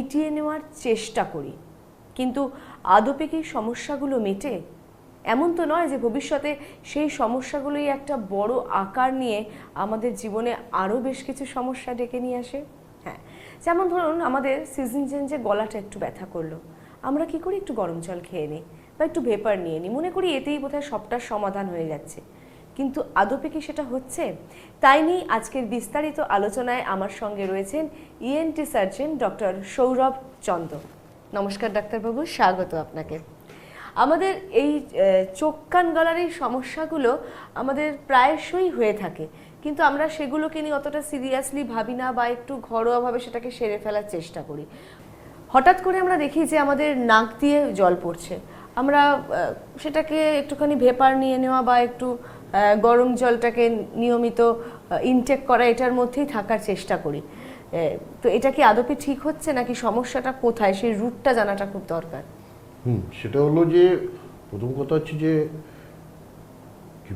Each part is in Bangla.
মিটিয়ে নেওয়ার চেষ্টা করি, কিন্তু আদপে কি সমস্যাগুলো মেটে? এমন তো নয় যে ভবিষ্যতে সেই সমস্যাগুলোই একটা বড় আকার নিয়ে আমাদের জীবনে আরও বেশ কিছু সমস্যা ডেকে নিয়ে আসে। হ্যাঁ, যেমন ধরুন আমাদের সিজন চেঞ্জে গলাটা একটু ব্যথা করলো, আমরা কি করি, একটু গরম জল খেয়ে নিই বা একটু ভেপার নিয়ে নিই, মনে করি এতেই বোধহয় সবটার সমাধান হয়ে যাচ্ছে। কিন্তু আদপে কি সেটা হচ্ছে? তাই নিয়ে আজকের বিস্তারিত আলোচনায় আমার সঙ্গে রয়েছেন ENT surgeon doctor Saurav Chanda. নমস্কার ডাক্তারবাবু, স্বাগত আপনাকে। আমাদের এই চোখ কান গলার এই সমস্যাগুলো আমাদের প্রায়শই হয়ে থাকে, কিন্তু আমরা সেগুলোকে নিয়ে অতটা সিরিয়াসলি ভাবি না বা একটু ঘরোয়াভাবে সেটাকে সেরে ফেলার চেষ্টা করি। হঠাৎ করে আমরা দেখি যে আমাদের নাক দিয়ে জল পড়ছে, আমরা সেটাকে একটুখানি ভেপার নিয়ে নেওয়া বা একটু গরম জলটাকে নিয়মিত ইনটেক করা, এটার মধ্যেই থাকার চেষ্টা করি। তো এটা কি আদপে ঠিক হচ্ছে, নাকি সমস্যাটা কোথায় সেই রুটটা জানাটা খুব দরকার? সেটা হলো যে প্রথম কথা হচ্ছে যে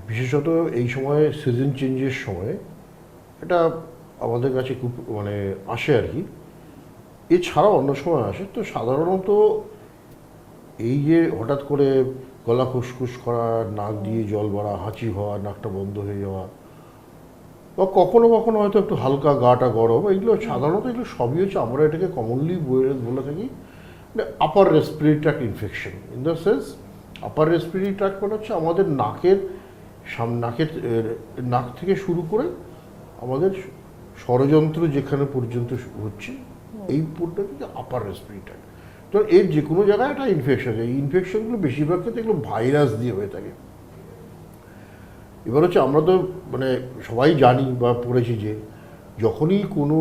বিশেষত এই সময় সিজন চেঞ্জের সময় এটা আমাদের কাছে খুব আসে আর কি। এছাড়াও অন্য সময় আসে। তো সাধারণত এই যে হঠাৎ করে গলা খুসখুস করা, নাক দিয়ে জল বাড়া, হাঁচি হওয়া, নাকটা বন্ধ হয়ে যাওয়া, বা কখনো কখনো হয়তো একটু হালকা গাটা গরম, এগুলো সাধারণত এগুলো সবই হচ্ছে, আমরা এটাকে কমনলি বলে থাকি upper respiratory tract infection. In the sense upper respiratory tract মানে হচ্ছে আমাদের নাক থেকে শুরু করে আমাদের ষড়যন্ত্র যেখানে পর্যন্ত হচ্ছে, এই পুরোটা কিন্তু আপার রেসপিরেটরি ট্র্যাক্ট। তো এর যে কোনো জায়গায় একটা ইনফেকশন, এই ইনফেকশনগুলো বেশিরভাগ ক্ষেত্রে এগুলো ভাইরাস দিয়ে হয়ে থাকে। এবার হচ্ছে আমরা তো সবাই জানি বা পড়েছি যে যখনই কোনো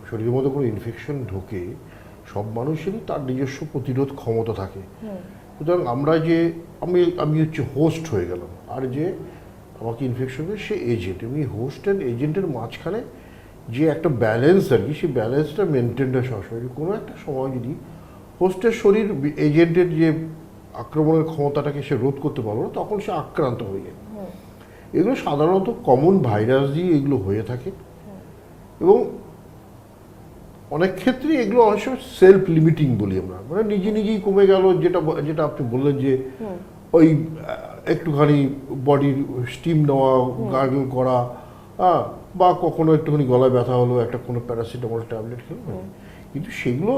শরীরের মধ্যে কোনো ইনফেকশন ঢোকে, সব মানুষেরই তার নিজস্ব প্রতিরোধ ক্ষমতা থাকে। সুতরাং আমরা যে আমি হচ্ছে হোস্ট হয়ে গেলাম, আর যে আমাকে ইনফেকশন হবে সে এজেন্ট, এবং এই হোস্ট অ্যান্ড এজেন্টের মাঝখানে যে একটা ব্যালেন্স আর কি, সেই ব্যালেন্সটা মেনটেন হয় সবসময়। কোনো একটা সময় যদি হোস্টের শরীর এজেন্টের যে আক্রমণের ক্ষমতাটাকে সে রোধ করতে পারলো না, তখন সে আক্রান্ত হয়ে যায়। এগুলো সাধারণত কমন ভাইরাস দিয়ে এগুলো হয়ে থাকে, এবং অনেক ক্ষেত্রে এগুলো অনেক সময় সেলফ লিমিটিং বলি আমরা, নিজেই কমে গেল। যেটা আপনি বললেন যে ওই একটুখানি বডির স্টিম নেওয়া, গার্গল করা, বা কখনো একটুখানি গলায় ব্যথা হলো, একটা কোনো প্যারাসিটামল ট্যাবলেট খেলো, কিন্তু সেগুলো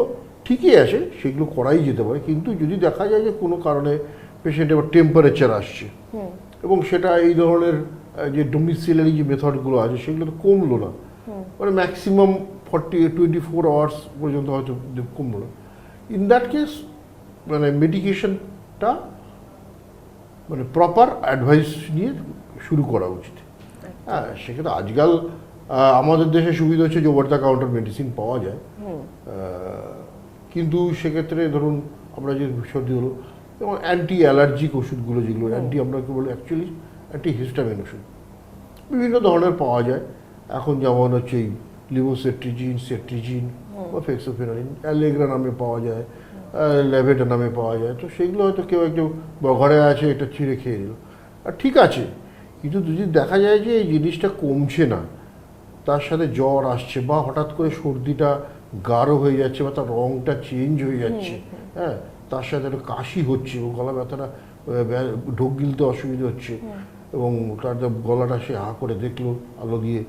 ঠিকই আছে, সেগুলো করাই যেতে পারে। কিন্তু যদি দেখা যায় যে কোনো কারণে পেশেন্টের এবার টেম্পারেচার আসছে, এবং সেটা এই ধরনের যে ডোমিসিলারি যে মেথডগুলো আছে সেগুলো তো কমলো না, ম্যাক্সিমাম 24 আওয়ার্স পর্যন্ত হয়তো কমলো না, ইন দ্যাট কেস মেডিকেশনটা প্রপার অ্যাডভাইস নিয়ে শুরু করা উচিত। হ্যাঁ, সেক্ষেত্রে আজকাল আমাদের দেশে সুবিধা হচ্ছে যে ওভার দ্য কাউন্টার মেডিসিন পাওয়া যায়, কিন্তু সেক্ষেত্রে ধরুন আমরা যে সর্দি হলো, যেমন অ্যান্টি অ্যালার্জিক ওষুধগুলো, যেগুলো আমরা কি বলি অ্যাকচুয়ালি অ্যান্টি হিস্টামিন ওষুধ বিভিন্ন ধরনের পাওয়া যায় এখন, যেমন হচ্ছে এই লিভোসেট্রিজিন বা ফেক্সোফেনালিন, অ্যালেগ্রা নামে পাওয়া যায়, ল্যাভেটা নামে পাওয়া যায়। তো সেগুলো হয়তো কেউ ঘরে আছে, এটা ছিঁড়ে খেয়ে দিল, আর ঠিক আছে। কিন্তু যদি দেখা যায় যে এই জিনিসটা কমছে না, তার সাথে জ্বর আসছে, বা হঠাৎ করে সর্দিটা গাঢ় হয়ে যাচ্ছে, বা তার রঙটা চেঞ্জ হয়ে যাচ্ছে, হ্যাঁ, তার সাথে একটা কাশি হচ্ছে, এবং গলা ব্যথাটা ঢোক গিলতে অসুবিধা হচ্ছে, এবং তার গলাটা সে করে দেখলো আলো দিয়ে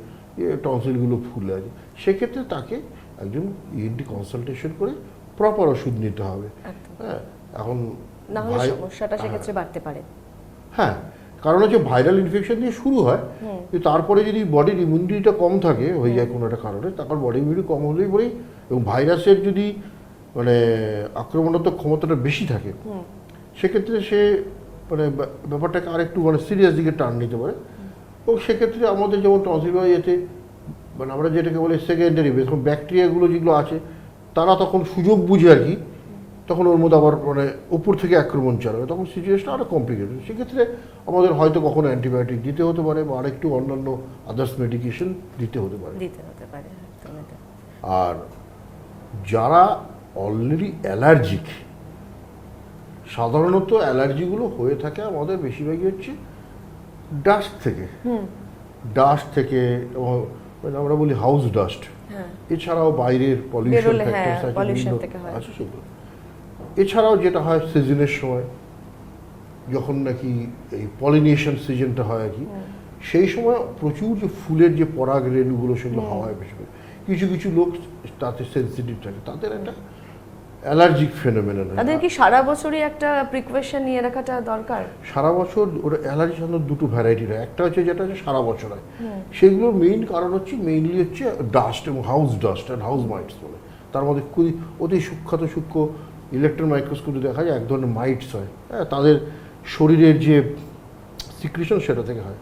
টনসিলগুলো ফুলে আছে, সেক্ষেত্রে তাকে একজন ইএনটি কনসালটেশন করে প্রপার ওষুধ নিতে হবে। হ্যাঁ, এখন না হলে সমস্যাটা সেক্ষেত্রে বাড়তে পারে। হ্যাঁ, কারণ হচ্ছে ভাইরাল ইনফেকশন দিয়ে শুরু হয়, তারপরে যদি বডির ইমিউনিটিটা কম থাকে, হয়ে যায় কোনো একটা কারণে, তারপর বডি ইমিউনিটি কম হলেই পরেই, এবং ভাইরাসের যদি আক্রমণাত্মক ক্ষমতাটা বেশি থাকে, সেক্ষেত্রে সে ব্যাপারটাকে আরেকটু সিরিয়াস দিকে টার্ন নিতে পারে। এবং সেক্ষেত্রে আমাদের যেমন টনসিল বা ইয়েতে আমরা যেটাকে বলি সেকেন্ডারি ব্যাকটেরিয়াগুলো যেগুলো আছে, তারা তখন সুযোগ বুঝে আর কি, তখন ওর মধ্যে আবার উপর থেকে আক্রমণ চালাবে, তখন সিচুয়েশনটা আরও কমপ্লিকেটেড। সেক্ষেত্রে আমাদের হয়তো কখনো অ্যান্টিবায়োটিক দিতে হতে পারে, বা আরেকটু অন্যান্য আদার্স মেডিকেশন দিতে হতে পারে। আর যারা অলরেডি অ্যালার্জিক, সাধারণত অ্যালার্জিগুলো হয়ে থাকে আমাদের বেশিরভাগই হচ্ছে ডাস্ট থেকে, মানে আমরা বলি হাউস ডাস্ট, হ্যাঁ এছাড়াও বাইরের পলিউশন বেরোলে, হ্যাঁ, ফ্যাক্টরস pollution থেকে হয়। আছে সেগুলো। এছাড়াও যেটা হয় সিজনের সময়, যখন নাকি এই পলিনেশন সিজনটা হয় আর কি, সেই সময় প্রচুর যে ফুলের যে পরাগ রেণুগুলো সেগুলো হাওয়ায় ভেসে বেড়ায়। কিছু কিছু লোক তাতে সেন্সিটিভ থাকে, তাদের একটা অ্যালার্জিক ফেনোমেনন হয়। তাদের কি সারা বছরই একটা প্রিকশন নিয়ে রাখাটা দরকার? সারা বছর ওরা অ্যালার্জি সাধারণত দুটো ভ্যারাইটির হয়, একটা হচ্ছে যেটা হচ্ছে সারা বছর হয়, সেগুলোর মেইন কারণ হচ্ছে মেইনলি হচ্ছে ডাস্ট এবং house dust and house mites বলে। তার মধ্যে খুবই অতি সূক্ষ্ম ইলেকট্রন মাইক্রোস্কোপে দেখা যায় এক ধরনের মাইটস হয়, হ্যাঁ, তাদের শরীরের যে সিক্রিশন সেটা থেকে হয়,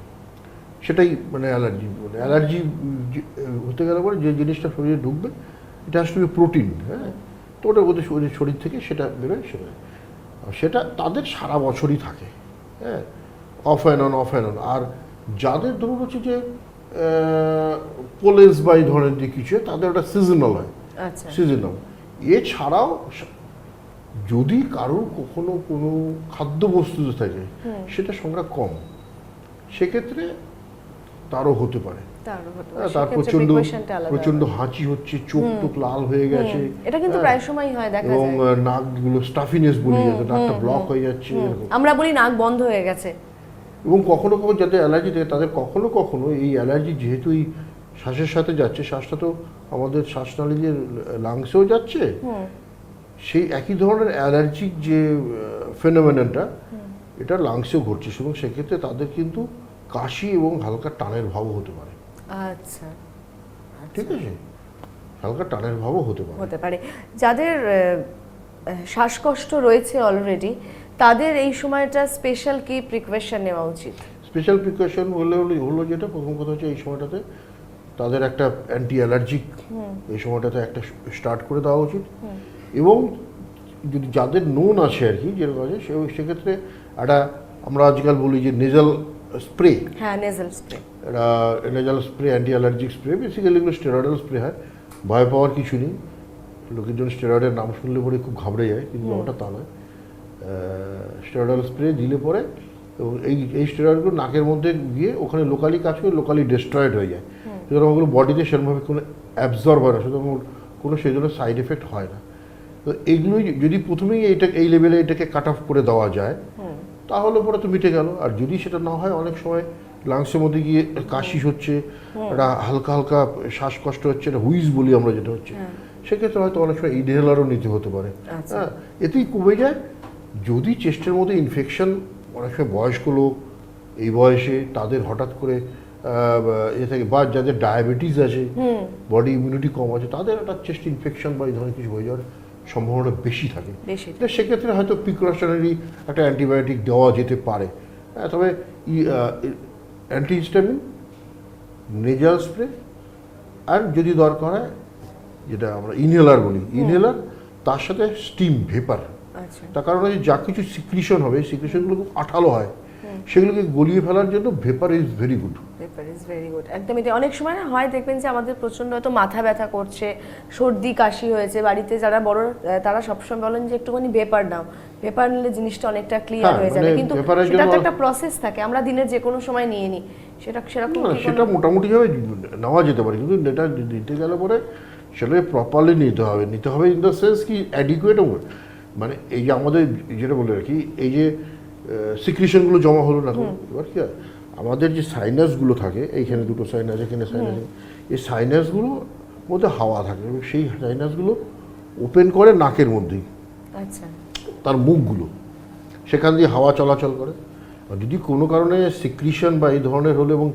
সেটাই মানে অ্যালার্জি বলে। অ্যালার্জি হতে গেলে পরে যে জিনিসটা শরীরে ঢুকবে এটা আসলে প্রোটিন, হ্যাঁ, তো ওটা ওদের শরীর থেকে সেটা বেরোয়, সেটা তাদের সারা বছরই থাকে, হ্যাঁ, অফ অ্যান্ড অন। আর যাদের ধরুন হচ্ছে যে পোলেন্স বা এই ধরনের যে কিছু, তাদের ওটা সিজনাল হয়, আচ্ছা সিজনাল। এছাড়াও যদি কারোর কখনো কোনো খাদ্যবস্তুতে থাকে সেটা সংখ্যা কম, সেক্ষেত্রে তারও হতে পারে। হ্যাঁ, তার প্রচন্ড হাঁচি হচ্ছে, চোখ টোক লাল হয়ে গেছে, এটা কিন্তু প্রায় সময় হয়, দেখা এবং যায়। নাকগুলো স্টাফিনেস বলি যাতে, নাকটা ব্লক হয়ে যাচ্ছে এরকম। আমরা বলি নাক বন্ধ হয়ে গেছে। এবং কখনো যাদের অ্যালার্জি থাকে তাদের কখনো এই অ্যালার্জি যেহেতু এই শ্বাসের সাথে যাচ্ছে, শ্বাসটা তো আমাদের শ্বাসনালীদের লাংসেও যাচ্ছে, সেই একই ধরনের অ্যালার্জিক যে ফেনোমেননটা এটা লাংসেও ঘটছে, এবং সেক্ষেত্রে তাদের কিন্তু কাশি এবং হালকা টানের ভাবও হতে পারে। আচ্ছা, ঠিক আছে, হালকা টানের ভাবও হতে পারে। যাদের শ্বাসকষ্ট রয়েছে অলরেডি, তাদের এই সময়টা স্পেশাল কি প্রিকশন নেওয়া উচিত? স্পেশাল প্রিকশন হলো যেটা প্রথম কথা হচ্ছে এই সময়টাতে তাদের একটা অ্যান্টি অ্যালার্জিক এই সময়টাতে একটা স্টার্ট করে দেওয়া উচিত। এবং যদি যাদের নোন আছে আর কি যেরকম আছে, সেক্ষেত্রে একটা আমরা আজকাল বলি যে নেজাল স্প্রে, হ্যাঁ নেজাল স্প্রে, এটা nasal spray, anti allergic spray, basically এগুলো স্টেরয়েডাল স্প্রে হয়। ভয় পাওয়ার কিছু নেই, লোকের জন্য স্টেরয়েডের নাম শুনলে পরে খুব ঘাবড়ে যায়, কিন্তু ওটা তা নয়। স্টেরয়েডাল স্প্রে দিলে পরে, এবং এই স্টেরয়েডগুলো নাকের মধ্যে গিয়ে ওখানে লোকালি কাজ করে, লোকালি ডিস্ট্রয়েড হয়ে যায়, সুতরাং ওগুলো বডিতে সেরকমভাবে কোনো অ্যাবজর্ব হয় না, সুতরাং কোনো সেই জন্য সাইড এফেক্ট হয় না। তো এইগুলোই যদি প্রথমেই এই লেভেলে এটাকে কাট অফ করে দেওয়া যায়, তাহলে পরে তো মিটে গেল। আর যদি সেটা না হয়, অনেক সময় লাংসের মধ্যে গিয়ে কাশি হচ্ছে, একটা হালকা শ্বাসকষ্ট হচ্ছে, এটা হুইজ বলি আমরা যেটা হচ্ছে, সেক্ষেত্রে হয়তো অনেক সময় ইনহেলারও নিতে হতে পারে, হ্যাঁ, এতেই কমে যায়। যদি চেস্টের মধ্যে ইনফেকশন, অনেক সময় বয়স্ক লোক এই বয়সে তাদের হঠাৎ করে থাকে, বা যাদের ডায়াবেটিস আছে, বডি ইমিউনিটি কম আছে, তাদের একটা চেস্ট ইনফেকশন বা এই ধরনের কিছু হয়ে যাওয়ার সম্ভাবনা বেশি থাকে। সেক্ষেত্রে হয়তো প্রিকশনারি একটা অ্যান্টিবায়োটিক দেওয়া যেতে পারে। তবে অ্যান্টিহিস্টামিন, নেজাল স্প্রে, আর যদি দরকার হয় যেটা আমরা ইনহেলার বলি, ইনহেলার, তার সাথে স্টিম ভেপার। তার কারণ হচ্ছে যা কিছু সিক্রিশন হবে, সিক্রিশনগুলো খুব আঠালো হয়, সেগুলোকে গলিয়ে ফেলার জন্য ভেপার ইজ ভেরি গুড। একদমই। অনেক সময় না হয় দেখবেন যে আমাদের প্রচন্ড হয়তো মাথা ব্যথা করছে, সর্দি কাশি হয়েছে, বাড়িতে যারা বড় তারা সবসময় বলেন যে একটুখানি ভেপার নাও, ভেপার নিলে জিনিসটা অনেকটা ক্লিয়ার হয়ে যাবে, কিন্তু সেটা তো একটা প্রসেস থাকে, আমরা দিনের যে কোনো সময় নিয়ে নিই, সেটা মোটামুটি ভাবে নেওয়া যেতে পারে, কিন্তু এটা দিতে গেলে পরে সেটা প্রপারলি নিতে হবে ইন দ্য সেন্স কি অ্যাডিকুয়েট। মানে এই যে আমাদের যেটা বলে আর কি, এই যে সিক্রিশনগুলো জমা হলো না, এবার কি হয়, আমাদের যে সাইনাসগুলো থাকে, এইখানে দুটো সাইনাস, এখানে সাইনাস, এই সাইনাসগুলোর মধ্যে হাওয়া থাকে, এবং সেই সাইনাসগুলো ওপেন করে নাকের মধ্যেই, তার মুখগুলো, সেখান দিয়ে হাওয়া চলাচল করে। আর যদি কোনো কারণে সিক্রিশন বা এই ধরনের হলো, এবং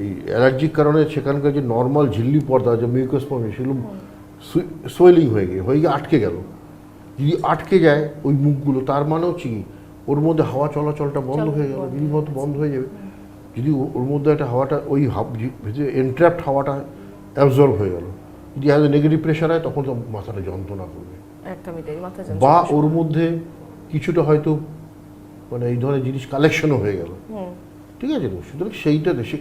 এই অ্যালার্জিক কারণে সেখানকার যে নর্মাল ঝিল্লি পর্দা, যে মিউকাস ফর্মে, সেগুলো সোয়েলিং হয়ে গিয়ে আটকে গেল, যদি আটকে যায় ওই মুখগুলো, তার মানে হচ্ছে কি ওর মধ্যে হাওয়া চলাচলটা বন্ধ হয়ে গেল, রীতিমতো বন্ধ হয়ে যাবে। যদি ওর মধ্যে একটা হাওয়াটা, ওই এনট্র্যাপড হাওয়াটা অ্যাবজর্ব হয়ে গেল, যদি আজ নেগেটিভ প্রেশার হয়, তখন তো মাথাটা যন্ত্রণা করবে, বা ওর মধ্যে কিছুটা হয়তো মানে এই ধরনের জিনিস কালেকশনও হয়ে গেল, ঠিক আছে। তো সুতরাং সেইটা দেশে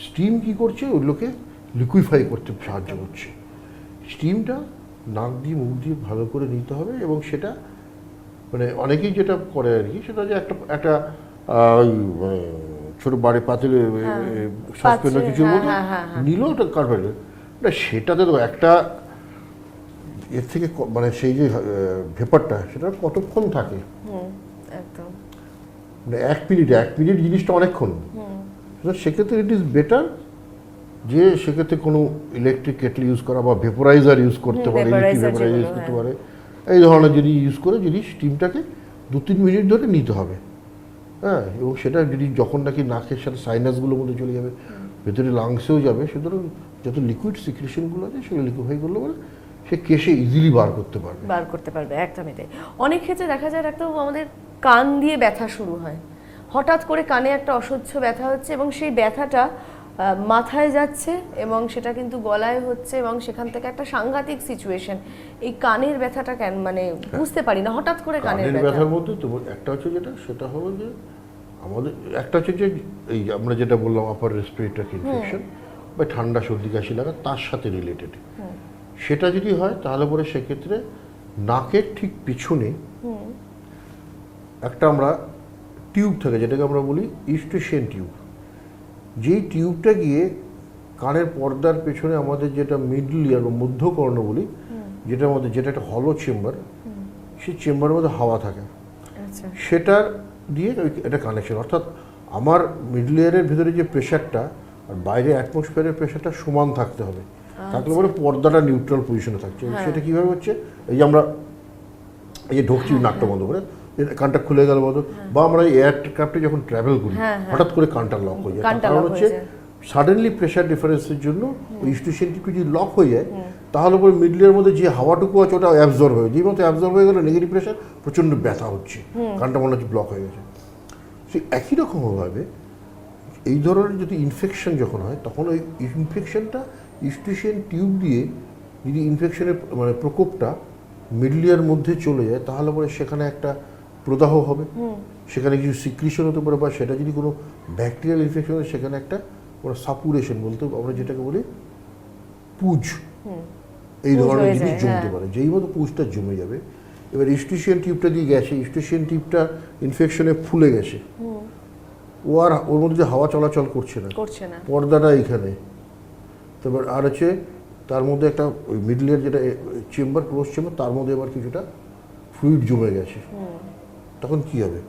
স্টিম কী করছে, ওগুলোকে লিকুইফাই করতে সাহায্য করছে। স্টিমটা নাক দিয়ে মুখ দিয়ে ভালো করে নিতে হবে, এবং সেটা মানে অনেকেই যেটা করে আর কি, সেটা যে একটা ছোট বাড়ি পাতিলে সাসপেন্ড পাত্রে, কিছু মতো নিল ওটা কার্পেট না, সেটাতে তো একটা এর থেকে মানে সেই যে ভেপারটা সেটা কতক্ষণ থাকে, একদম মানে 1 মিনিট জিনিসটা অনেকক্ষণ। সেক্ষেত্রে ইট ইজ বেটার যে সেক্ষেত্রে কোনো ইলেকট্রিক কেটল ইউজ করা বা ভেপোরাইজার ইউজ করতে পারে, ইলেকট্রিক ভেপোরাইজার ইউজ করতে পারে, এই ধরনের জিনিস ইউজ করে জিনিস স্টিমটাকে 2-3 মিনিট ধরে নিতে হবে। হ্যাঁ, এবং সেটা যদি যখন নাকি নাকের সাথে সাইনাসগুলোর মধ্যে চলে যাবে, ভেতরে লাংসেও যাবে, সুতরাং যত লিকুইড সিক্রেশনগুলো আছে সেগুলো লিকুইফাই করলে বলে সে কেশে ইজিলি বার করতে পারবে। একদমই তাই। অনেক ক্ষেত্রে দেখা যায় ডাক্তারবাবু আমাদের কান দিয়ে ব্যথা শুরু হয়, হঠাৎ করে কানে একটা অসহ্য ব্যথা হচ্ছে এবং সেই ব্যথাটা মাথায় যাচ্ছে এবং সেটা কিন্তু গলায় হচ্ছে এবং সেখান থেকে একটা সাংঘাতিক সিচুয়েশন। এই কানের ব্যথাটা কেন মানে বুঝতে পারি না, হঠাৎ করে কানের ব্যথার মধ্যে তো একটা হচ্ছে সেটা হলো যে আমাদের একটা হচ্ছে যে এই আমরা যেটা বললাম আপার রেসপিরেটরি ইনফেকশন বা ঠান্ডা সর্দি কাশি লাগা তার সাথে রিলেটেড। সেটা যদি হয় তাহলে পরে সেক্ষেত্রে নাকের ঠিক পিছনে একটা আমরা টিউব থাকে যেটাকে আমরা বলি ইস্টেশিয়ান টিউব, যেই টিউবটা গিয়ে কানের পর্দার পেছনে আমাদের যেটা মিডল ইয়ার বা মধ্যকর্ণ বলি, যেটা আমাদের যেটা একটা হলো চেম্বার, সেই চেম্বারের মধ্যে হাওয়া থাকে, সেটার দিয়ে এটা কানেকশন। অর্থাৎ আমার মিডল ইয়ারের ভিতরে যে প্রেশারটা আর বাইরে অ্যাটমসফিয়ারের প্রেশারটা সমান থাকতে হবে, থাকলে পরে পর্দাটা নিউট্রাল পজিশনে থাকছে। সেটা কীভাবে হচ্ছে, এই যে আমরা এই যে ঢুকছি নাকটা বন্ধ করে কানটা খুলে গেল বন্ধ, বা আমরা এয়ারক্রাফটে যখন ট্রাভেল করি হঠাৎ করে কানটা লক হয়ে যায়, কারণ হচ্ছে সাডেনলি প্রেশার ডিফারেন্সের জন্য ওই ইস্টেশন টিউব যদি লক হয়ে যায় তাহলে পরে মিডলের মধ্যে যে হাওয়াটুকু আছে ওটা অ্যাবজর্ব হয়ে, যেই মতো অ্যাবজর্ব হয়ে গেলে নেগেটিভ প্রেশার প্রচণ্ড ব্যথা হচ্ছে, কানটা মনে হচ্ছে ব্লক হয়ে গেছে। সেই একই রকমভাবে এই ধরনের যদি ইনফেকশন যখন হয় তখন ওই ইনফেকশনটা ইস্টেশন টিউব দিয়ে যদি ইনফেকশনের মানে প্রকোপটা মিডল ইয়ার মধ্যে চলে যায় তাহলে পরে সেখানে একটা প্রদাহ হবে, সেখানে কিছু সিক্রিশন হতে পারে, বা সেটা যদি কোনো ব্যাকটেরিয়াল ইনফেকশন হয় সেখানে একটা সাপুরেশন বলতে আমরা যেটাকে বলি পুজ, এই ধরনের জিনিস জমতে পারে। যেই মতো পুজটা জমে যাবে, এবার ইস্টেশিয়ান টিউবটা দিয়ে গেছে, ইস্টেশিয়ান টিউবটা ইনফেকশনে ফুলে গেছে, ও আর ওর মধ্যে যে হাওয়া চলাচল করছে না, পর্দাটা এইখানে, তারপর আর হচ্ছে তার মধ্যে একটা ওই মিডলের যেটা চেম্বার ক্লোজ চেম্বার তার মধ্যে এবার কিছুটা ফ্লুইড জমে গেছে, তখন কি হবে,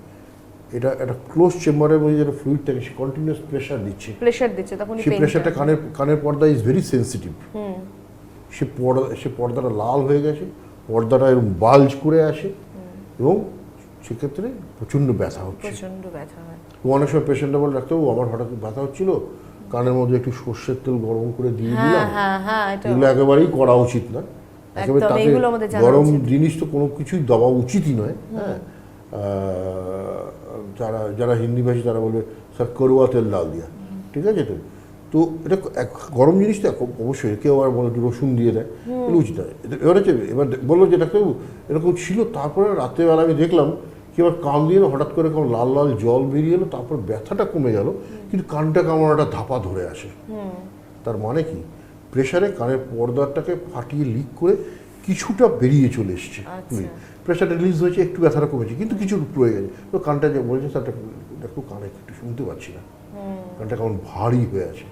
এটা একটা ক্লোজ চেম্বারের মধ্যে যেটা ফ্লুইড থাকে সে কন্টিনিউয়াস প্রেশার দিচ্ছে, তখন সেই প্রেশারটা কানের পর্দা ইজ ভেরি সেন্সিটিভ, সে পর্দাটা লাল হয়ে গেছে, পর্দাটা এরকম বাল্জ করে আসে এবং সেক্ষেত্রে প্রচণ্ড ব্যথা হচ্ছে। অনেক সময় পেশেন্টরা বলে ডাক্তারবাবু আমার হঠাৎ ব্যথা হচ্ছিল, কানের মধ্যে একটু সর্ষের তেল গরম করে দিয়ে দিলাম, এগুলো একেবারেই করা উচিত না, একেবারে তাতে গরম জিনিস তো কোনো কিছুই দেওয়া উচিতই নয়। হ্যাঁ, যারা হিন্দিভাষী তারা বলবে স্যার করুয়া তেল ডাল দিয়া, ঠিক আছে, তো এটা গরম জিনিস তো অবশ্যই, কেউ আর বলে রসুন দিয়ে দেয়, এগুলো উচিত নয়। এবার বললো যে ডাক্তারবাবু এরকম ছিল, তারপরে রাত্রেবেলা আমি দেখলাম কি এবার কান দিয়ে হঠাৎ করে কোনো লাল লাল জল বেরিয়ে এলো, তারপর ব্যথাটা কমে গেল কিন্তু কানটা কেমন একটা ধাপা ধরে আসে। তার মানে কি, প্রেশারে কানের পর্দাটাকে ফাটিয়ে লিক করে কিছুটা বেরিয়ে চলে এসছে, প্রেশারটা রিলিজ হয়েছে, একটু ব্যথাটা কমেছে কিন্তু কিছু রয়ে গেছে, তো কানটা যে বলছে স্যার একটু কানে একটু শুনতে পাচ্ছি না, কানটা কেমন ভারী হয়ে আছে।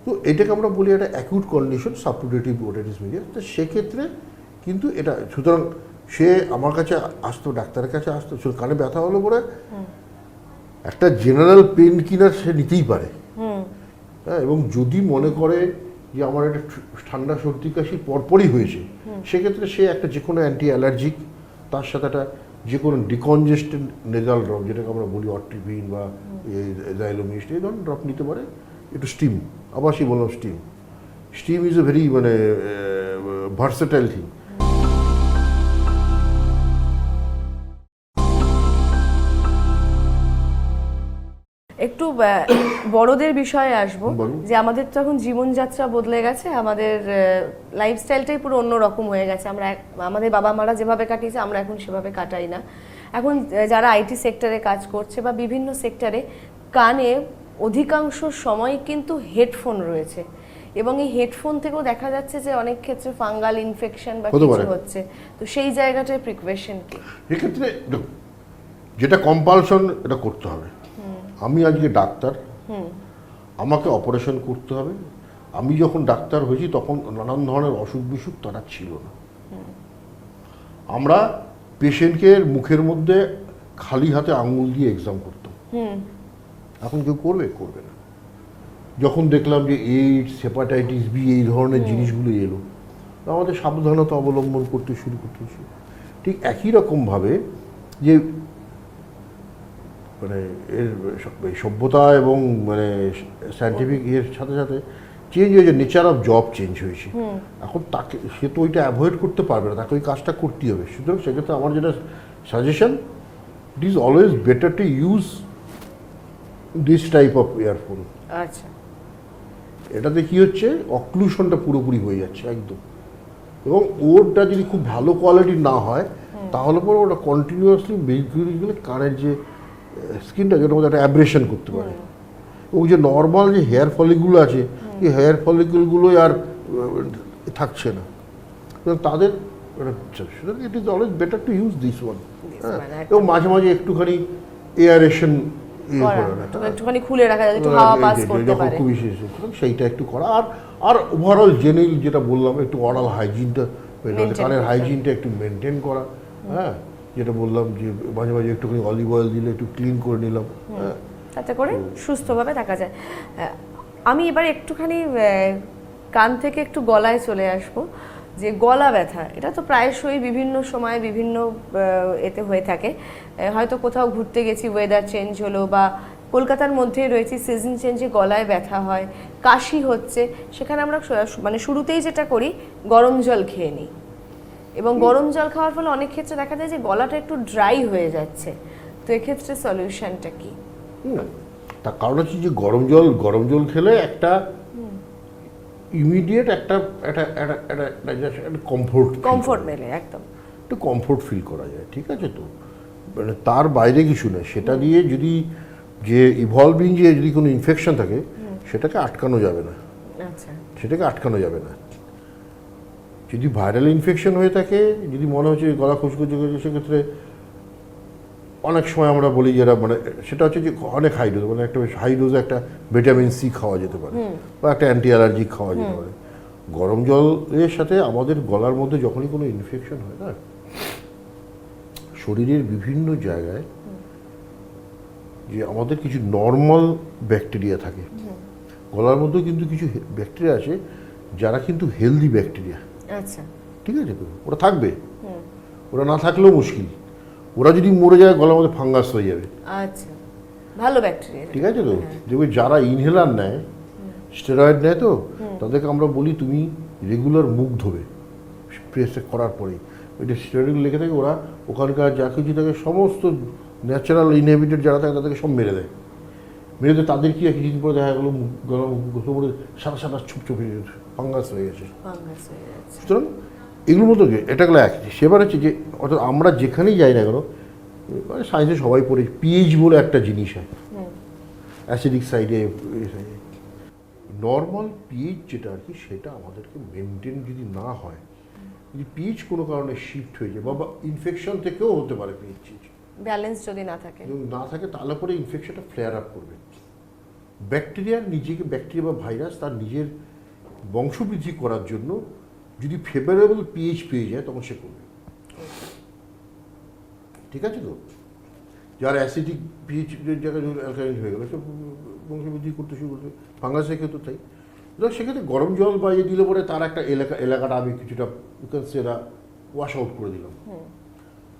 তো এটাকে আমরা বলি একটা অ্যাকিউট কন্ডিশন সাবটুরেটিভ ওটাইটিস মিডিয়া। তো সেক্ষেত্রে কিন্তু এটা সুতরাং সে আমার কাছে আসতো, ডাক্তারের কাছে আসতো, কানে ব্যথা হলো পরে একটা জেনারেল পেন কিলার সে নিতেই পারে। হ্যাঁ, এবং যদি মনে করে যে আমার একটা ঠান্ডা সর্দি কাশি পরপরই হয়েছে, সেক্ষেত্রে সে একটা যে কোনো অ্যান্টি অ্যালার্জিক, তার সাথে একটা যে কোনো ডিকনজেস্টেড নেজাল ড্রপ যেটাকে আমরা বলি অট্রিভিন বা জাইলোমিস্ট, এই ধরনের ড্রপ নিতে পারে। একটু স্টিম, আবার সেই বললাম স্টিম ইজ এ ভেরি মানে ভার্সেটাইল থিং। একটু বড়দের বিষয়ে আসবো, যে আমাদের তো এখন জীবনযাত্রা বদলে গেছে, আমাদের লাইফস্টাইলটাই পুরো অন্য রকম হয়ে গেছে। আমরা আমাদের বাবা মারা যেভাবে কাটিয়েছে আমরা এখন সেভাবে কাটাই না। এখন যারা আইটি সেক্টরে কাজ করছে বা বিভিন্ন সেক্টরে, কানে অধিকাংশ সময় কিন্তু হেডফোন রয়েছে এবং এই হেডফোন থেকেও দেখা যাচ্ছে যে অনেক ক্ষেত্রে ফাঙ্গাল ইনফেকশন বা কিছু হচ্ছে। তো সেই জায়গাটায় প্রিকশন কি? এক্ষেত্রে যেটা কম্পালশন এটা করতে হবে, আমি আজকে ডাক্তার, আমাকে অপারেশন করতে হবে। আমি যখন ডাক্তার হয়েছি তখন নানান ধরনের অসুখ বিসুখ তারা ছিল না। আমরা পেশেন্টকে মুখের মধ্যে খালি হাতে আঙুল দিয়ে এক্সাম করতাম। এখন কেউ করবে না। যখন দেখলাম যে এইডস, হেপাটাইটিস বি এই ধরনের জিনিসগুলো এলো, আমাদের সাবধানতা অবলম্বন করতে শুরু করতেছি। ঠিক একই রকমভাবে যে মানে এর সভ্যতা এবং মানে সায়েন্টিফিক এর সাথে সাথে চেঞ্জ হয়েছে, নেচার অফ জব চেঞ্জ হয়েছে। এখন তাকে, সে তো ওইটা অ্যাভয়েড করতে পারবে না, তাকে ওই কাজটা করতেই হবে। সুতরাং সেক্ষেত্রে আমার যেটা suggestion, it is always better to use this type of earphone. আচ্ছা, এটাতে কি হচ্ছে, অক্লুশনটা পুরোপুরি হয়ে যাচ্ছে একদম। এবং ওরটা যদি খুব ভালো কোয়ালিটির না হয় তাহলে পরে ওটা কন্টিনিউয়াসলি গেলে কানের যে স্কিনটা, যেটার মধ্যে একটা অ্যাব্রেশন করতে পারে। এবং যে নর্মাল যে হেয়ার ফলিকগুলো আছে, এই হেয়ার ফলিকলগুলোই আর থাকছে না তাদের। সুতরাং it is always better to use this one. এবং মাঝে মাঝে একটুখানি এয়ারেশন একটুখানি খুলে রাখা যায়, একটু হাওয়া পাস করতে পারে, খুবই সেইটা একটু করা। আর ওভারঅল জেনারেল যেটা বললাম, একটু অরাল হাইজিনটা, কানের হাইজিনটা একটু মেনটেন করা। হ্যাঁ, যেটা বললাম যে মাঝে মাঝে একটুখানি অলিভ অয়েল দিলে একটু ক্লিন করে নিলাম, হ্যাঁ, তাতে করে সুস্থভাবে থাকা যায়। আমি এবার একটুখানি কান থেকে একটু গলায় চলে আসবো। যে গলা ব্যথা, এটা তো প্রায়শই বিভিন্ন সময় বিভিন্ন এতে হয়ে থাকে। হয়তো কোথাও ঘুরতে গেছি, ওয়েদার চেঞ্জ হলো, বা কলকাতার মধ্যে রয়েছে, সিজন চেঞ্জে গলায় ব্যথা হয়, কাশি হচ্ছে, সেখানে আমরা মানে শুরুতেই যেটা করি, গরম জল খেয়ে নিই। এবং গরম জল খাওয়ার ফলে অনেক ক্ষেত্রে দেখা যায় যে গলাটা একটু ড্রাই হয়ে যাচ্ছে। তো এক্ষেত্রে সলিউশনটা কি? তার কারণ হচ্ছে যে গরম জল খেলে একটা ইমিডিয়েট একটা কমফোর্ট মেলে, একদম একটু কমফোর্ট ফিল করা যায়, ঠিক আছে। তো মানে তার বাইরে কিছু না। সেটা দিয়ে যদি যে ইভলভিং যে যদি কোনো ইনফেকশন থাকে, সেটাকে আটকানো যাবে না। আচ্ছা, সেটাকে আটকানো যাবে না। যদি ভাইরাল ইনফেকশন হয়ে থাকে, যদি মনে হচ্ছে গলা খুশখুশি করছে, সেক্ষেত্রে অনেক সময় আমরা বলি যারা মানে সেটা হচ্ছে যে অনেক হাই ডোজ, মানে একটা হাই ডোজে একটা ভিটামিন সি খাওয়া যেতে পারে, বা একটা অ্যান্টি অ্যালার্জিক খাওয়া যেতে পারে। গরম জলের সাথে আমাদের গলার মধ্যে যখনই কোনো ইনফেকশন হয় না, শরীরের বিভিন্ন জায়গায় যে আমাদের কিছু নর্মাল ব্যাকটেরিয়া থাকে, গলার মধ্যেও কিন্তু কিছু ব্যাকটেরিয়া আছে যারা কিন্তু হেলদি ব্যাকটেরিয়া। আচ্ছা, ঠিক আছে, তো ওরা থাকবে, ওরা না থাকলেও মুশকিল। ওরা যদি মরে যায়, গলার মধ্যে ফাঙ্গাস হয়ে যাবে। আচ্ছা, ভালো ব্যাকটেরিয়া, ঠিক আছে। তো দেখবে যারা ইনহেলার নেয়, স্টেরয়েড নেয়, তো তাদেরকে আমরা বলি তুমি রেগুলার মুখ ধোবে প্রেস করার পরেই। ওইটা স্টেরয়েড লেগে থাকে, ওরা ওখানকার যা কিছু থাকে সমস্ত ন্যাচারাল ইনহেবিটেড যারা থাকে তাদেরকে সব মেরে দেয়। মেরে দেয়, তাদের কি কিছুদিন পরে দেখা গেলো গলা মুখ সাদা সাদা ছুপ হয়ে গেছে, ফাঙ্গাস হয়ে গেছে। সুতরাং এগুলোর মতো এটাগুলো এক। সেবার হচ্ছে যে অর্থাৎ আমরা যেখানেই যাই না কেন, মানে সায়েন্সে সবাই পড়ে পিএইচ বলে একটা জিনিস হয়, অ্যাসিডিক সাইডে নর্মাল পিএইচ যেটা আর কি, সেটা আমাদেরকে মেনটেন যদি না হয়, যদি পিএইচ কোনো কারণে শিফট হয়ে যায়, বা ইনফেকশন থেকেও হতে পারে, পিএইচ ব্যালেন্স যদি না থাকে, তাহলে পরে ইনফেকশনটা ফ্লেয়ার আপ করবে। ব্যাকটেরিয়ার নিজেকে, ব্যাকটেরিয়া বা ভাইরাস তার নিজের বংশবৃদ্ধি করার জন্য যদি ফেভারেবল পিএইচ পেয়ে যায়, তখন সে করবে, ঠিক আছে। তো যার অ্যাসিডিক পিএইচ জায়গায় অ্যালকালাইন হয়ে গেলো, সে বংশবৃদ্ধি করতে শুরু করবে, ফাঙ্গাসের ক্ষেত্রে তাই। সেক্ষেত্রে গরম জল বা ইয়ে দিলে পরে তার একটা এলাকাটা আমি কিছুটা সেটা ওয়াশ আউট করে দিলাম।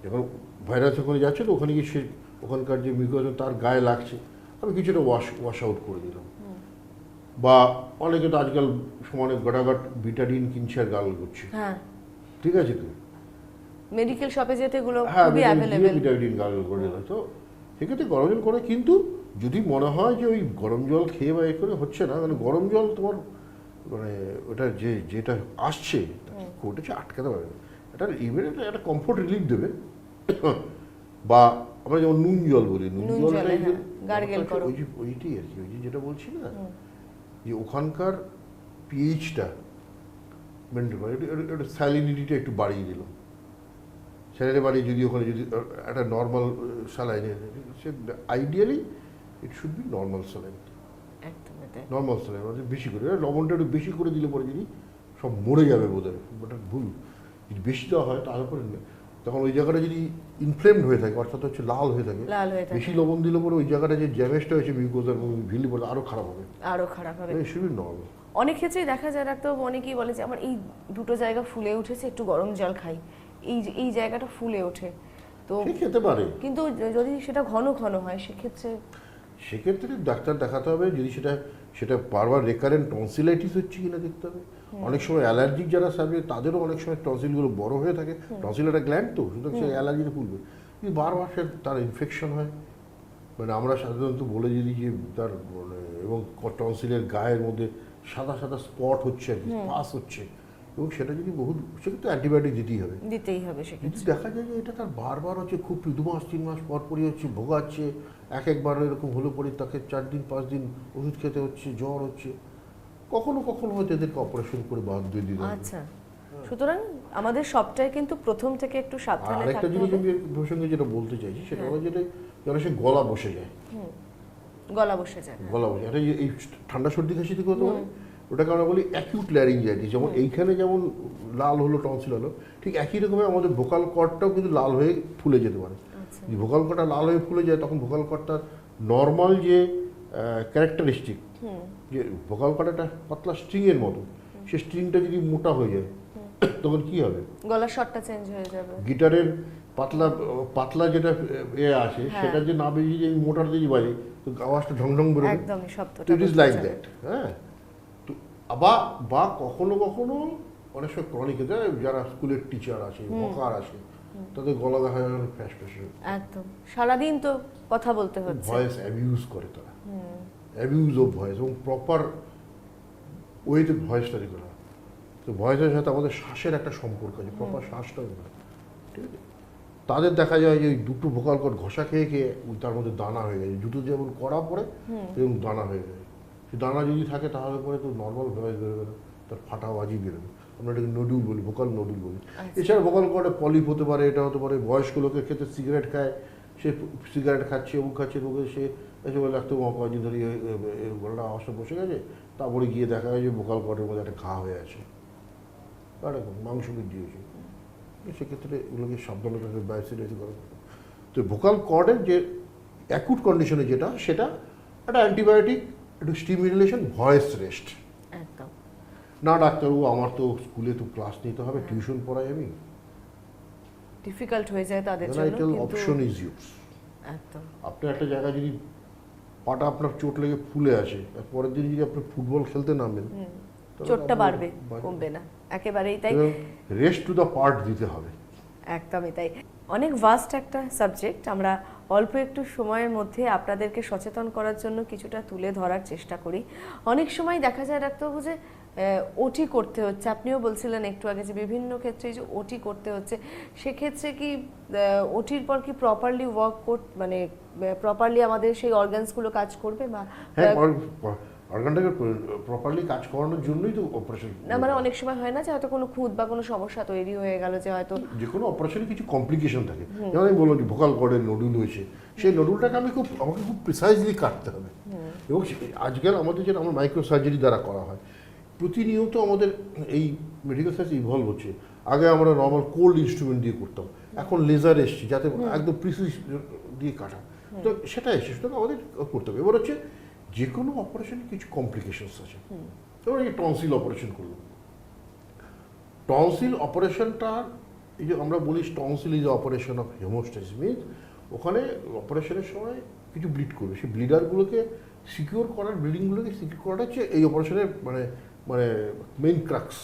এখন ভাইরাস ওখানে যাচ্ছে, তো ওখানে গিয়ে সে ওখানকার যে মিউকাস তার গায়ে লাগছে, আমি কিছুটা ওয়াশ আউট করে দিলাম। বা অনেকে তো আজকাল সমানে গটাগট বিটাডিন কিনছে আর গাল করছে, ঠিক আছে। তো মেডিকেল শপে যেতে এগুলো হ্যাঁ, খুবই অ্যাভেলেবল, বিটাডিন গাল করে দিলাম। তো সেক্ষেত্রে গরম জল করে, কিন্তু যদি মনে হয় যে ওই গরম জল খেয়ে বা এ করে হচ্ছে না, মানে গরম জল তোমার মানে ওটা যেটা আসছে ওটাকে আটকাতে পারবে না, এটা ইমিডিয়েট একটা কমফোর্ট রিলিফ দেবে। বা আমরা যেমন নুন জল বলি, নুন জলটা ওইটাই আর কি, ওই যেটা বলছি না, যে ওখানকার পিএইচটা মেনটেন করে, একটা স্যালিনিটিটা একটু বাড়িয়ে দিল। স্যালাইনে বাড়িয়ে যদি ওখানে যদি একটা নর্মাল স্যালাইনে, সে ideally it should be normal saline, একদম এটাই। নর্মাল স্যালাইন মানে বেশি করে, লবণটা একটু বেশি করে দিলে পরে যদি সব মরে যাবে বোধহয়, ওটা ভুল। যদি বেশি দেওয়া হয় তাহলে পরে তখন ওই জায়গাটা যদি ইনফ্লেমড হয়ে থাকে, অর্থাৎ হচ্ছে লাল হয়ে থাকে, লাল হয়ে থাকে, বেশি লবণ দিলে পরে ওই জায়গাটা যে ড্যামেজটা হয়েছে মিউকোজার ভিলি পরে আরও খারাপ হবে, আরো খারাপ হবে। ইট শুড বি নর্মাল। অনেক ক্ষেত্রেই দেখা যায় ডাক্তার, অনেকেই বলে যে আমার এই দুটো জায়গা ফুলে উঠেছে, একটু গরম জল খাই, এই জায়গাটা ফুলে ওঠে, তো সে খেতে পারে, কিন্তু যদি সেটা ঘন ঘন হয় সেক্ষেত্রে সেক্ষেত্রে ডাক্তার দেখাতে হবে। যদি সেটা বারবার রেকারেন্ট টনসিলাইটিস হচ্ছে কিনা দেখতে হবে। অনেক সময় অ্যালার্জিক যারা সাবে তাদেরও অনেক সময় টনসিলগুলো বড় হয়ে থাকে, টনসিল একটা গ্ল্যান্ড তো, সুতরাং সে অ্যালার্জিতে ফুলবে। যদি বারবার সে তার ইনফেকশন হয়, মানে আমরা সাধারণত বলে যদি যে তার মানে এবং টনসিলের গায়ের মধ্যে সাদা সাদা স্পট হচ্ছে আর কি, পাস হচ্ছে, এবং সেটা যদি সেক্ষেত্রে অ্যান্টিবায়োটিক দিতেই হবে। দিতেই হবে যদি সেক্ষেত্রে। দেখা যায় যে এটা তার বারবার হচ্ছে, খুব 2 মাস 3 মাস পর পরই হচ্ছে, ভোগাচ্ছে, একবার এরকম হলে পরে তাকে 4 দিন 5 দিন ওষুধ খেতে হচ্ছে, জ্বর হচ্ছে, কখনো কখনো হয়তো এদেরকে অপারেশন করে বাদ দিয়ে দিতে হবে। আচ্ছা, সুতরাং আমাদের সবটাই কিন্তু প্রথম থেকে একটু সাবধানে আরেকটা থাকতে জিনিস হবে। আমি প্রসঙ্গে যেটা বলতে চাইছি সেটা হলো যেটা যেন সে গলা বসে যায়, গলা বসে যায়। গলা বসে, এটা এই ঠান্ডা সর্দি কাশি থেকে হতে পারে, ওটাকে আমরা বলি অ্যাকিউট ল্যারিঞ্জাইটিস। যেমন এইখানে যেমন লাল হলো, টনসিল হলো, ঠিক একই রকমের আমাদের ভোকাল কর্ডটাও কিন্তু লাল হয়ে ফুলে যেতে পারে। আচ্ছা, যদি ভোকাল কর্ডটা লাল হয়ে ফুলে যায় তখন ভোকাল কর্ডটার নর্মাল যে ক্যারেক্টারিস্টিক, যে ভোকাল কর্ড একটা পাতলা স্ট্রিংয়ের মতো, সে স্ট্রিংটা যদি মোটা হয়ে যায় তখন কি হবে? গলার স্বরটা চেঞ্জ হয়ে যাবে। গিটারের পাতলা পাতলা যেটা আসে সেটা যে না বেরিয়ে যে মোটার দিকে বাজে, তো আওয়াজটা ঢং ঢং বেরোবে। একদমই শব্দটা ইট ইজ লাইক দ্যাট। হ্যাঁ, তো বা কখনো কখনো অনেক সময় ক্রনিক যারা স্কুলের টিচার আছে, হকার আছে, তাদের গলা দেখা যায় ফ্যাস ফ্যাসে, একদম সারাদিন তো কথা বলতে হচ্ছে। ভয়েস অ্যাবিউজ করে তারা, অ্যাবিউজ অফ ভয়েস, এবং প্রপার ওয়েতে ভয়েসটা দিতে হয়। তো ভয়েসের সাথে আমাদের শ্বাসের একটা সম্পর্ক আছে, প্রপার শ্বাসটা হয়, ঠিক আছে। তাদের দেখা যায় যে দুটো ভোকাল কর্ড ঘষা খেয়ে খেয়ে তার মধ্যে দানা হয়ে যায়, জুতো যেমন কড়া পড়ে এবং দানা হয়ে যায়। সে দানা যদি থাকে তাহলে পরে তো নর্মাল ভয়েস বেরোবে না, তার ফাটাবাজি বেরোবে। আমরা এটাকে নডুল বলি, ভোকাল নডুল বলি। এছাড়া ভোকাল কর্ডে পলিপ হতে পারে, এটা হতে পারে বয়স্ক লোকের ক্ষেত্রে সিগারেট খায়, সে সিগারেট খাচ্ছে এবং খাচ্ছে, লোকে সে এসে বলে লাগতো কয়েকদিন ধরে গলাটা আওয়াজটা বসে গেছে, তারপরে গিয়ে দেখা যায় যে ভোকাল কর্ডের মধ্যে একটা ঘা হয়ে আছে, এরকম মাংস বৃদ্ধি হয়েছে। সেক্ষেত্রে এগুলোকে সাবধানতাকে বায়োসিডাইজ করা। তো ভোকাল কর্ডের যে অ্যাকুট কন্ডিশনে যেটা, সেটা একটা অ্যান্টিবায়োটিক, একটু স্টিমুলেশন, ভয়েস রেস্ট। একদম না ডাক্তারবাবু আমার তো স্কুলে তো ক্লাস নিতে হবে, টিউশন পড়াই আমি, ডিফিকাল্ট হয়ে যায় তাদের জন্য, কিন্তু অপশন ইজ ইউজ। একদম আপনি একটা জায়গায় যদি পাটা আপনার চোট লেগে ফুলে আসে, আর পরের দিন যদি আপনি ফুটবল খেলতে নামেন, চোটটা বাড়বে, কমবে না, একেবারেই তাই। রেস্ট টু দ্য পার্ট দিতে হবে। একদমই তাই। অনেক ভাস্ট একটা সাবজেক্ট, আমরা অল্প একটু সময়ের মধ্যে আপনাদেরকে সচেতন করার জন্য কিছুটা তুলে ধরার চেষ্টা করি। অনেক সময় দেখা যায় ডাক্তারবাবু যে ওটি করতে হচ্ছে, আপনিও বলছিলেন একটু আগে যে বিভিন্ন ক্ষেত্রে যে ওটি করতে হচ্ছে, সেক্ষেত্রে কি ওটির পর কি প্রপারলি মানে প্রপারলি আমাদের সেই অর্গানসগুলো কাজ করবে? বা হ্যাঁ, অর্গানটাকে প্রপারলি কাজ করানোর জন্যই তো অপারেশন। না মানে অনেক সময় হয় না যে হয়তো কোনো খুঁত বা কোনো সমস্যা তৈরি হয়ে গেল, যে হয়তো যে কোনো অপারেশনে কিছু কমপ্লিকেশন থাকে, যেমন আমি বললাম যে ভোকাল কর্ডের নডুল হয়েছে, সেই নডুলটাকে আমাকে খুব প্রিসাইজলি কাটতে হবে। এবং আজকাল আমাদের যেটা আমার মাইক্রো সার্জারি দ্বারা করা হয়, প্রতিনিয়ত আমাদের এই মেডিকেল সায়েন্স ইভলভ হচ্ছে। আগে আমরা নর্মাল কোল্ড ইনস্ট্রুমেন্ট দিয়ে করতাম, এখন লেজার এসছে যাতে একদম প্রিসাইজ দিয়ে কাটা, তো সেটা এসে সুতরাং আমাদের করতে হবে। এবার হচ্ছে যে কোনো অপারেশনে কিছু কমপ্লিকেশনস আছে। এবার এই টনসিল অপারেশন করলাম, টনসিল অপারেশনটা এই যে আমরা বলি tonsil is operation of haemostasis, means ওখানে অপারেশনের সময় কিছু ব্লিড করবে, সেই ব্লিডারগুলোকে সিকিউর করার, ব্লিডিংগুলোকে সিকিউর করাটা হচ্ছে এই অপারেশনের মানে মানে মেইন ক্রাক্স।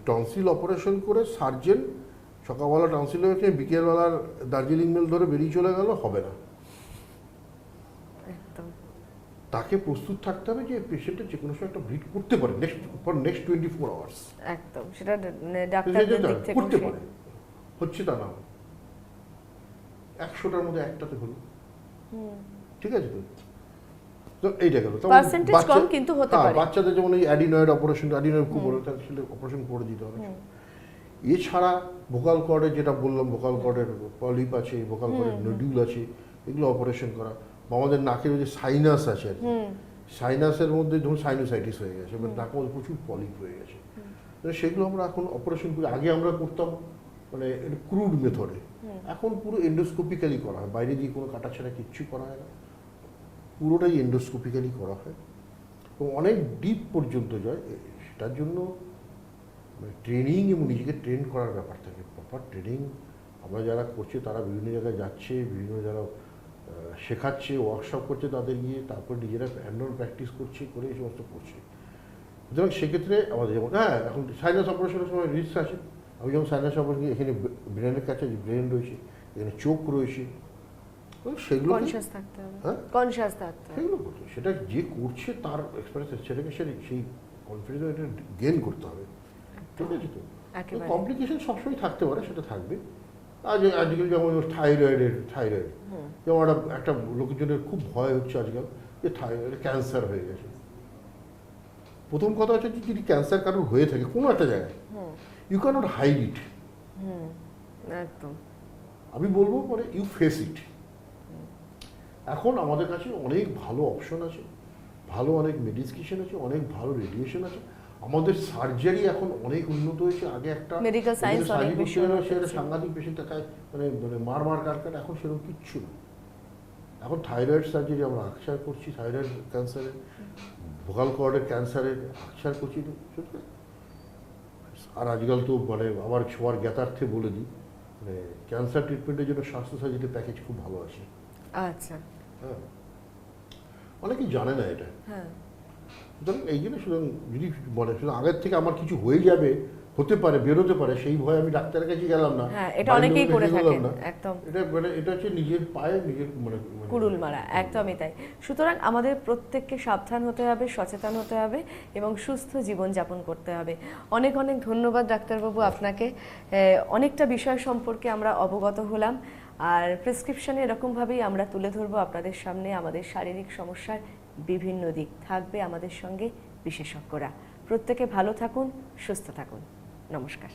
টনসিল অপারেশন করে সার্জেন সকালবেলা টনসিল হয়েছে, বিকেলবেলার দার্জিলিং মেল ধরে বেরিয়ে চলে গেল, হবে না। একদম তাকে প্রস্তুত থাকতে হবে যে পেশেন্টের যে কোনো সময় একটা ব্লিড করতে পারে নেক্সট 24 আওয়ার্স, একদম সেটা ডাক্তারদের দিক থেকে করতে পারে, হচ্ছে তা না 100টার মধ্যে একটাতে হলো, ঠিক আছে তো। তো এইটা গেল, পার্সেন্টেজ কম কিন্তু হতে পারে। বাচ্চাদের যেমন এই অ্যাডিনয়েড অপারেশন, অ্যাডিনয়েড খুব বড়, তাহলে অপারেশন করে দিতে হবে। এছাড়া ভোকাল কর্ডের যেটা বললাম, ভোকাল কর্ডের পলিপ আছে, ভোকাল কর্ডের নডুল আছে, এগুলো অপারেশন করা, বা আমাদের নাকের যে সাইনাস আছে আর কি, সাইনাসের মধ্যে ধরুন সাইনোসাইটিস হয়ে গেছে, মানে নাকের মধ্যে প্রচুর পলিপ হয়ে গেছে, সেগুলো আমরা এখন অপারেশন করি। আগে আমরা করতাম মানে ক্রুড মেথডে, এখন পুরো এন্ডোস্কোপিক্যালি করা হয়, বাইরে দিয়ে কোনো কাটাছাড়া কিচ্ছু করা হয় না, পুরোটাই এন্ডোস্কোপিক্যালি করা হয় এবং অনেক ডিপ পর্যন্ত যায়। সেটার জন্য ট্রেনিং এবং নিজেকে ট্রেন করার ব্যাপার থাকে, প্রপার ট্রেনিং আমরা যারা করছে তারা বিভিন্ন জায়গায় যাচ্ছে, বিভিন্ন যারা শেখাচ্ছে, ওয়ার্কশপ করছে তাদের গিয়ে, তারপর নিজেরা হ্যান্ড প্র্যাকটিস করছে, করে এই সমস্ত করছে। সুতরাং সেক্ষেত্রে আমাদের যেমন এখন সাইনাস অপারেশনের সময় রিস্ক আছে। আমি যেমন সাইনাস অপারেশন, এখানে ব্রেনের কাছে ব্রেন রয়েছে, এখানে চোখ রয়েছে, সেগুলো কনশাস থাকতে হবে, হ্যাঁ কনশাস থাকতে হবে। সেগুলো করছে, সেটা যে করছে তার এক্সপিরিয়েন্স, সেটাকে সেই কনফিডেন্স এটা গেইন করতে হবে। ঠিক আছে তো, একেবারে। কমপ্লিকেশন সবসময় থাকতে পারে, সেটা থাকবে। আজকাল যেমন থাইরয়েড, যেমন একটা লোকজনের খুব ভয় হচ্ছে আজকাল যে থাইরয়েড ক্যান্সার হয়ে গেছে। প্রথম কথা হচ্ছে যে যদি ক্যান্সার কারোর হয়ে থাকে কোনো একটা জায়গায়, you can not hide it. একদম, আমি বলবো মানে ইউ ফেস ইট। এখন আমাদের কাছে অনেক ভালো অপশন আছে, ভালো অনেক মেডিকেশন আছে, অনেক ভালো রেডিয়েশন আছে, আমাদের সার্জারি এখন অনেক উন্নত হয়েছে। আগে একটা মেডিকেল সায়েন্স অনেক বেশি সেটা সাংঘাতিক পেশেন্ট দেখায়, মানে মানে মার কাটকাট, এখন সেরকম কিচ্ছু না। এখন থাইরয়েড সার্জারি আমরা আকসার করছি, থাইরয়েড ক্যান্সারের, ভোকাল কর্ডের ক্যান্সারের আকসার করছি। আর আজকাল তো মানে আমার সবার জ্ঞাতার্থে বলে দিই, মানে ক্যান্সার ট্রিটমেন্টের জন্য স্বাস্থ্য সার্জারি প্যাকেজ খুব ভালো আছে। আচ্ছা, হ্যাঁ, অনেকেই জানে না এটা। হ্যাঁ, সুতরাং এই জন্য সুতরাং যদি মানে আগের থেকে আমার কিছু হয়ে যাবে, হতে পারে, বেরোতে পারে, সেই ভয় আমি ডাক্তারের কাছে গেলাম না। হ্যাঁ, এটা অনেকেই করে থাকেন, একদম। এটা মানে এটা হচ্ছে নিজের পায়ে নিজের মানে কুড়ুল মারা, একদমই তাই। সুতরাং আমাদের প্রত্যেককে সাবধান হতে হবে, সচেতন হতে হবে এবং সুস্থ জীবনযাপন করতে হবে। অনেক অনেক ধন্যবাদ ডাক্তারবাবু আপনাকে। অনেকটা বিষয় সম্পর্কে আমরা অবগত হলাম, আর প্রেসক্রিপশনে এরকমভাবেই আমরা তুলে ধরবো আপনাদের সামনে আমাদের শারীরিক সমস্যার বিভিন্ন দিক। থাকবে আমাদের সঙ্গে বিশেষজ্ঞরা। প্রত্যেকে ভালো থাকুন, সুস্থ থাকুন। নমস্কার।